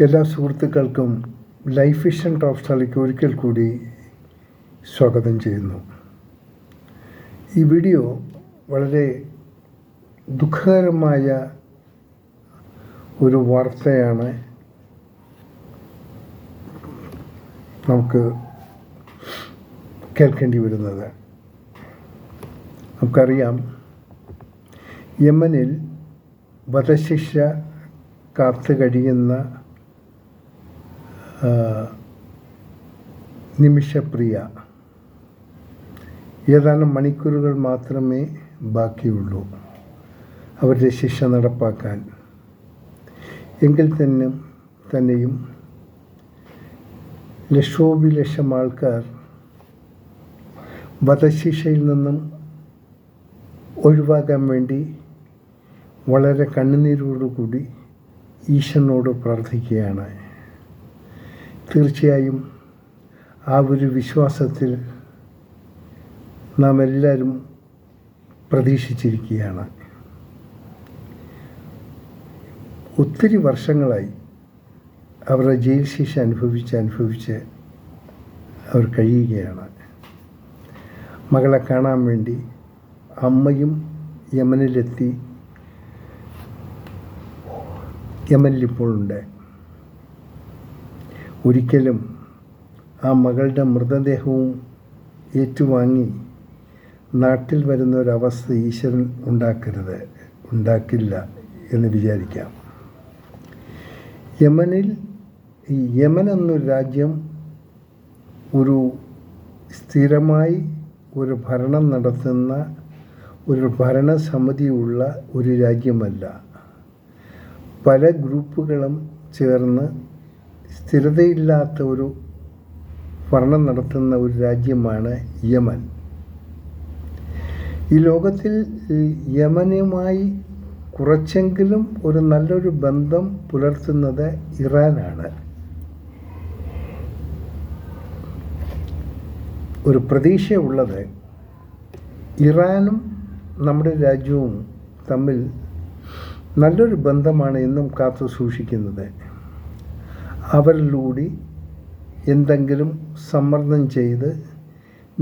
എല്ലാ സുഹൃത്തുക്കൾക്കും life vision top സ്റ്റാറിലേക്ക് ഒരിക്കൽ കൂടി സ്വാഗതം ചെയ്യുന്നു. ഈ വീഡിയോ വളരെ ദുഃഖകരമായ ഒരു വാർത്തയാണ് നമുക്ക് കേൾക്കേണ്ടി വരുന്നത്. നമുക്കറിയാം, യമനിൽ വധശിക്ഷ കാത്തു കഴിയുന്ന നിമിഷപ്രിയ ഏതാനും മണിക്കൂറുകൾ മാത്രമേ ബാക്കിയുള്ളൂ അവരുടെ ശിക്ഷ നടപ്പാക്കാൻ. എങ്കിൽ തന്നെയും ലക്ഷോപലക്ഷം ആൾക്കാർ വധശിക്ഷയിൽ നിന്നും ഒഴിവാക്കാൻ വേണ്ടി വളരെ കണ്ണുനീരോടുകൂടി ഈശ്വരനോട് പ്രാർത്ഥിക്കുകയാണ്. തീർച്ചയായും ആ ഒരു വിശ്വാസത്തിൽ നാം എല്ലാവരും പ്രതീക്ഷിച്ചിരിക്കുകയാണ്. ഒത്തിരി വർഷങ്ങളായി അവരുടെ ജയിൽ ശിക്ഷ അനുഭവിച്ച് അവർ കഴിയുകയാണ്. മകളെ കാണാൻ വേണ്ടി അമ്മയും യമനിലിപ്പോഴുണ്ട്. ഒരിക്കലും ആ മകളുടെ മൃതദേഹവും ഏറ്റുവാങ്ങി നാട്ടിൽ വരുന്ന ഒരവസ്ഥ ഈശ്വരൻ ഉണ്ടാക്കില്ല എന്ന് വിചാരിക്കാം. യമൻ എന്നൊരു രാജ്യം ഒരു സ്ഥിരമായി ഒരു ഭരണം നടത്തുന്ന ഒരു ഭരണസമിതിയുള്ള ഒരു രാജ്യമല്ല. പല ഗ്രൂപ്പുകളും ചേർന്ന് സ്ഥിരതയില്ലാത്ത ഒരു ഭരണം നടത്തുന്ന ഒരു രാജ്യമാണ് യമൻ. ഈ ലോകത്തിൽ യമനുമായി കുറച്ചെങ്കിലും ഒരു നല്ലൊരു ബന്ധം പുലർത്തുന്നത് ഇറാനാണ്. ഒരു പ്രതീക്ഷയുള്ളത് ഇറാനും നമ്മുടെ രാജ്യവും തമ്മിൽ നല്ലൊരു ബന്ധമാണ് എന്നും കാത്തു സൂക്ഷിക്കുന്നത്. അവരിലൂടെ എന്തെങ്കിലും സമ്മർദ്ദം ചെയ്ത്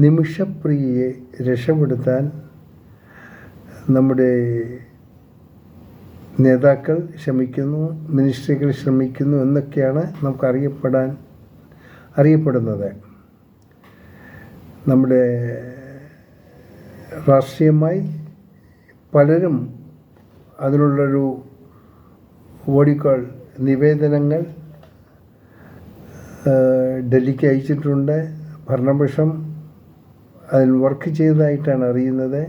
നിമിഷപ്രിയയെ രക്ഷപ്പെടുത്താൻ നമ്മുടെ നേതാക്കൾ ശ്രമിക്കുന്നു, മിനിസ്ട്രികൾ ശ്രമിക്കുന്നു എന്നൊക്കെയാണ് നമുക്ക് അറിയപ്പെടുന്നത്. നമ്മുടെ രാഷ്ട്രീയമായി പലരും അതിനുള്ളൊരു നിവേദനങ്ങൾ ഡൽഹിക്ക് അയച്ചിട്ടുണ്ട്. ഭരണപക്ഷം അതിൽ വർക്ക് ചെയ്തതായിട്ടാണ് അറിയുന്നത്.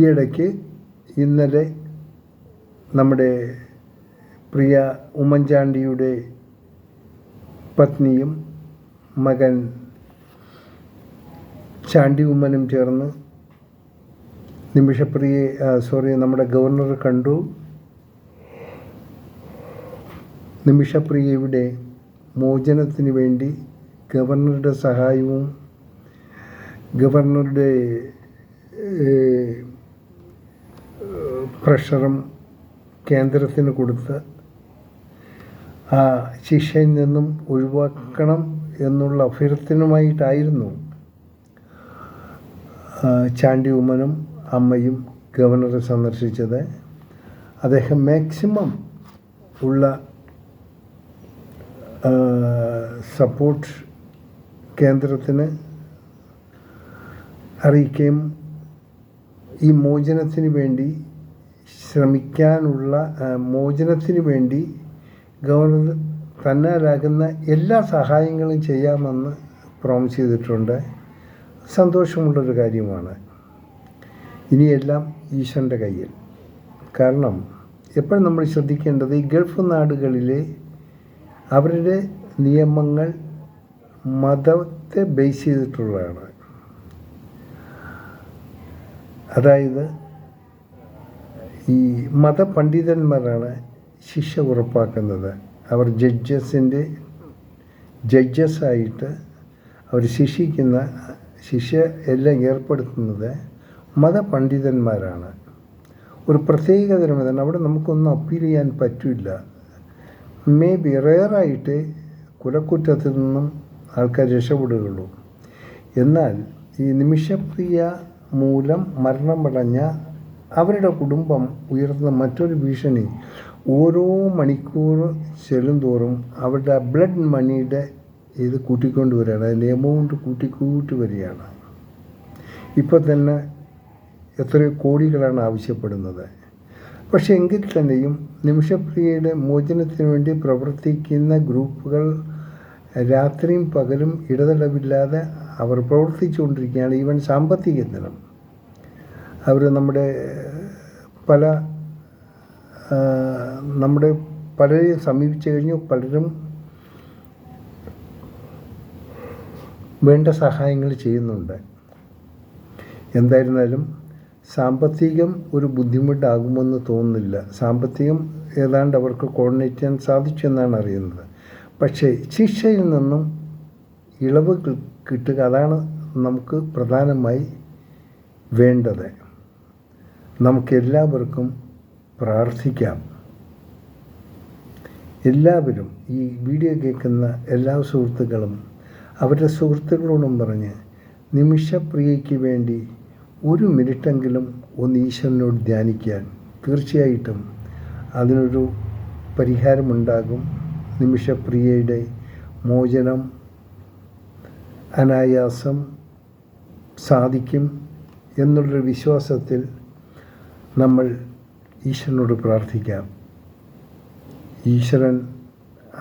ഈയിടയ്ക്ക് ഇന്നലെ നമ്മുടെ പ്രിയ ഉമ്മൻചാണ്ടിയുടെ പത്നിയും മകൻ ചാണ്ടി ഉമ്മനും ചേർന്ന് നമ്മുടെ ഗവർണറെ കണ്ടു. നിമിഷപ്രിയയുടെ മോചനത്തിന് വേണ്ടി ഗവർണറുടെ സഹായവും ഗവർണറുടെ പ്രഷറും കേന്ദ്രത്തിന് കൊടുത്ത് ആ ശിക്ഷയിൽ നിന്നും ഒഴിവാക്കണം എന്നുള്ള അഭ്യർത്ഥനയുമായിട്ടായിരുന്നു ചാണ്ടി ഉമ്മനും അമ്മയും ഗവർണറെ സന്ദർശിച്ചത്. അദ്ദേഹം മാക്സിമം ഉള്ള സപ്പോർട്ട് കേന്ദ്രത്തിന് അറിയിക്കുകയും ഈ മോചനത്തിന് വേണ്ടി ഗവർണർ തന്നാലാകുന്ന എല്ലാ സഹായങ്ങളും ചെയ്യാമെന്ന് പ്രോമിസ് ചെയ്തിട്ടുണ്ട്. സന്തോഷമുള്ളൊരു കാര്യമാണ്. ഇനിയെല്ലാം ഈശ്വരൻ്റെ കയ്യിൽ. കാരണം എപ്പോഴും നമ്മൾ ശ്രദ്ധിക്കേണ്ടത് ഈ ഗൾഫ് നാടുകളിലെ അവരുടെ നിയമങ്ങൾ മതത്തെ ബേസ് ചെയ്തിട്ടുള്ളതാണ്. അതായത് ഈ മതപണ്ഡിതന്മാരാണ് ശിക്ഷ ഉറപ്പാക്കുന്നത്. അവർ ജഡ്ജസായിട്ട് അവർ ശിക്ഷ എല്ലാം ഏർപ്പെടുത്തുന്നത് മതപണ്ഡിതന്മാരാണ്. ഒരു പ്രത്യേകതരം ഇതാണ്. അവിടെ നമുക്കൊന്നും അപ്പീൽ ചെയ്യാൻ പറ്റില്ല. മേ ബി റെയറായിട്ട് കുലക്കുറ്റത്തിൽ നിന്നും ആൾക്കാർ രക്ഷപ്പെടുകയുള്ളൂ. എന്നാൽ ഈ നിമിഷപ്രിയ മൂലം മരണമടഞ്ഞ അവരുടെ കുടുംബം ഉയർത്തുന്ന മറ്റൊരു ഭീഷണി ഓരോ മണിക്കൂർ ചെല്ലുന്തോറും അവരുടെ ബ്ലഡ് മണിയുടെ ഇത് കൂട്ടിക്കൊണ്ട് വരികയാണ്, അതിൻ്റെ എമൗണ്ട് കൂട്ടി വരികയാണ്. ഇപ്പോൾ തന്നെ എത്രയോ കോടികളാണ് ആവശ്യപ്പെടുന്നത്. പക്ഷേ എങ്കിൽ തന്നെയും നിമിഷപ്രിയയുടെ മോചനത്തിന് വേണ്ടി പ്രവർത്തിക്കുന്ന ഗ്രൂപ്പുകൾ രാത്രിയും പകലും ഇടതടവില്ലാതെ അവർ പ്രവർത്തിച്ചുകൊണ്ടിരിക്കുകയാണ്. ഈവൻ സാമ്പത്തികത്തിനും അവർ നമ്മുടെ പലരെയും സമീപിച്ചു കഴിഞ്ഞു. പലരും വേണ്ട സഹായങ്ങൾ ചെയ്യുന്നുണ്ട്. എന്തായിരുന്നാലും സാമ്പത്തികം ഒരു ബുദ്ധിമുട്ടാകുമെന്ന് തോന്നുന്നില്ല. സാമ്പത്തികം ഏതാണ്ട് അവർക്ക് കോർഡിനേറ്റ് ചെയ്യാൻ സാധിച്ചു എന്നാണ് അറിയുന്നത്. പക്ഷേ ശിക്ഷയിൽ നിന്നും ഇളവ് കിട്ടുക, അതാണ് നമുക്ക് പ്രധാനമായി വേണ്ടത്. നമുക്കെല്ലാവർക്കും പ്രാർത്ഥിക്കാം. എല്ലാവരും ഈ വീഡിയോ കേൾക്കുന്ന എല്ലാ സുഹൃത്തുക്കളും അവരുടെ സുഹൃത്തുക്കളോടും പറഞ്ഞ് നിമിഷപ്രിയയ്ക്ക് വേണ്ടി ഒരു മിനിറ്റെങ്കിലും ഒന്ന് ഈശ്വരനോട് ധ്യാനിക്കാൻ, തീർച്ചയായിട്ടും അതിനൊരു പരിഹാരമുണ്ടാകും. നിമിഷപ്രിയയുടെ മോചനം അനായാസം സാധിക്കും എന്നുള്ളൊരു വിശ്വാസത്തിൽ നമ്മൾ ഈശ്വരനോട് പ്രാർത്ഥിക്കാം. ഈശ്വരൻ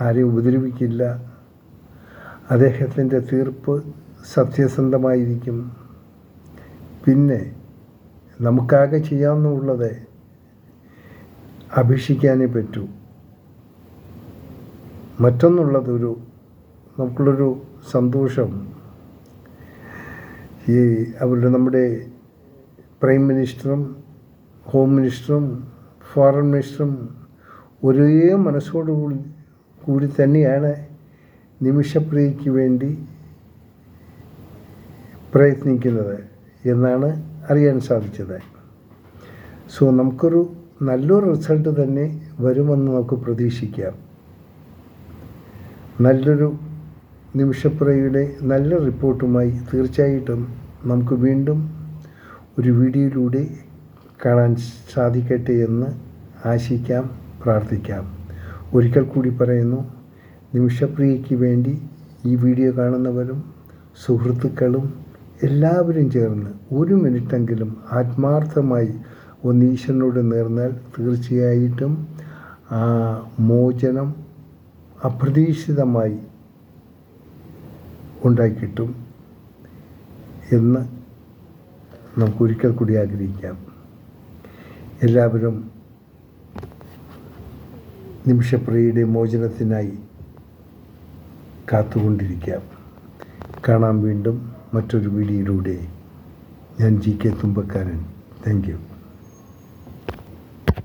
ആരെയും ഉപദ്രവിക്കില്ല. അദ്ദേഹത്തിൻ്റെ തീർപ്പ് സത്യസന്ധമായിരിക്കും. പിന്നെ നമുക്കാകെ ചെയ്യാവുന്നുള്ളത് അപേക്ഷിക്കാനേ പറ്റൂ. മറ്റൊന്നുള്ളതൊരു നമുക്കുള്ളൊരു സന്തോഷം ഈ നമ്മുടെ പ്രൈം മിനിസ്റ്ററും ഹോം മിനിസ്റ്ററും ഫോറിൻ മിനിസ്റ്ററും ഒരേ മനസ്സോടുകൂടി തന്നെയാണ് നിമിഷപ്രിയയ്ക്ക് വേണ്ടി പ്രയത്നിക്കുന്നത് എന്നാണ് അറിയാൻ സാധിച്ചത്. സോ നമുക്കൊരു നല്ലൊരു റിസൾട്ട് തന്നെ വരുമെന്ന് നമുക്ക് പ്രതീക്ഷിക്കാം. നല്ലൊരു നിമിഷപ്രിയയുടെ നല്ല റിപ്പോർട്ടുമായി തീർച്ചയായിട്ടും നമുക്ക് വീണ്ടും ഒരു വീഡിയോയിലൂടെ കാണാൻ സാധിക്കട്ടെ എന്ന് ആശിക്കാം, പ്രാർത്ഥിക്കാം. ഒരിക്കൽ കൂടി പറയുന്നു, നിമിഷപ്രിയയ്ക്ക് വേണ്ടി ഈ വീഡിയോ കാണുന്നവരും സുഹൃത്തുക്കളും എല്ലാവരും ചേർന്ന് ഒരു മിനിറ്റെങ്കിലും ആത്മാർത്ഥമായി ഒന്ന് ഈശ്വരനോട് നേർന്നാൽ തീർച്ചയായിട്ടും ആ മോചനം അപ്രതീക്ഷിതമായി ഉണ്ടായിക്കിട്ടും എന്ന് നമുക്കൊരിക്കൽ കൂടി ആഗ്രഹിക്കാം. എല്ലാവരും നിമിഷപ്രിയയുടെ മോചനത്തിനായി കാത്തുകൊണ്ടിരിക്കാം. കാണാം വീണ്ടും മറ്റൊരു വീഡിയോയിലൂടെ. ഞാൻ GK തുമ്പക്കാരൻ. Thank you.